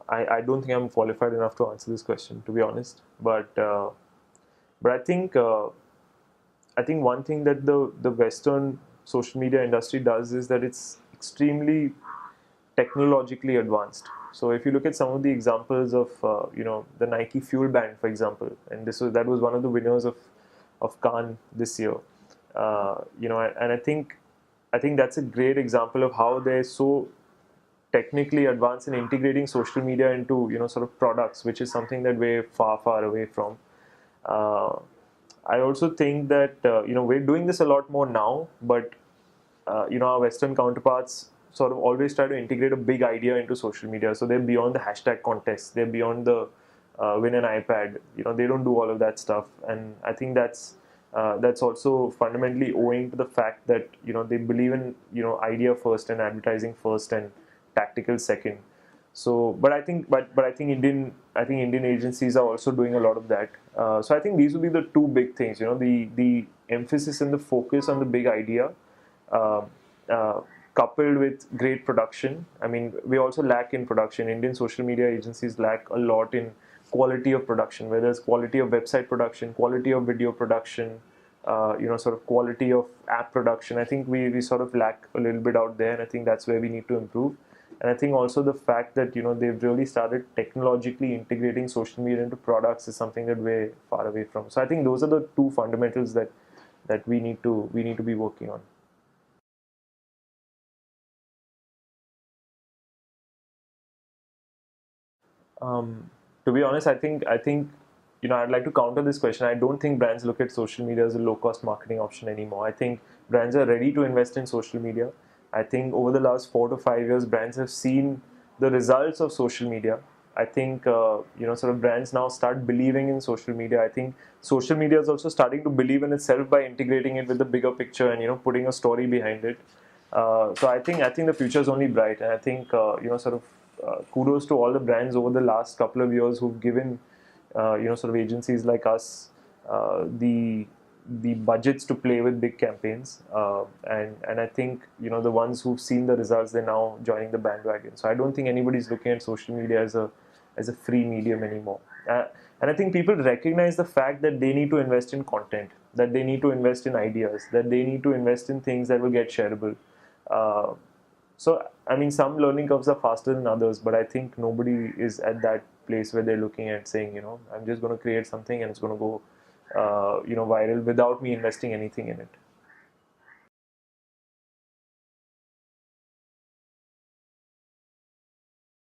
I don't think I'm qualified enough to answer this question, to be honest. But I think one thing that the Western social media industry does is that it's extremely technologically advanced. So if you look at some of the examples of the Nike Fuel Band, for example, and that was one of the winners of Cannes this year. And I think that's a great example of how they're so technically advanced in integrating social media into sort of products, which is something that we're far away from. Uh, I also think that we're doing this a lot more now, but our Western counterparts sort of always try to integrate a big idea into social media. So they're beyond the hashtag contest. They're beyond the win an iPad. They don't do all of that stuff, and I think that's also fundamentally owing to the fact that they believe in idea first and advertising first and tactical second. So, but I think Indian agencies are also doing a lot of that. So I think these will be the two big things. The emphasis and the focus on the big idea, uh, uh, coupled with great production. I mean, we also lack in production. Indian social media agencies lack a lot in quality of production, whether it's quality of website production, quality of video production, sort of quality of app production. I think we sort of lack a little bit out there, and I think that's where we need to improve. And I think also the fact that they've really started technologically integrating social media into products is something that we're far away from. So I think those are the two fundamentals that we need to be working on. To be honest, I think I'd like to counter this question. I don't think brands look at social media as a low cost marketing option anymore. I think brands are ready to invest in social media. I think over the last 4 to 5 years, brands have seen the results of social media. I think sort of brands now start believing in social media. I think social media is also starting to believe in itself by integrating it with the bigger picture and putting a story behind it. So I think the future is only bright, and I think sort of kudos to all the brands over the last couple of years who've given sort of agencies like us the budgets to play with big campaigns, and I think the ones who've seen the results, they're now joining the bandwagon. So I don't think anybody's looking at social media as a free medium anymore. And I think people recognize the fact that they need to invest in content, that they need to invest in ideas, that they need to invest in things that will get shareable. Uh, so, I mean, some learning curves are faster than others, but I think nobody is at that place where they're looking at saying, I'm just going to create something and it's going to go, viral without me investing anything in it.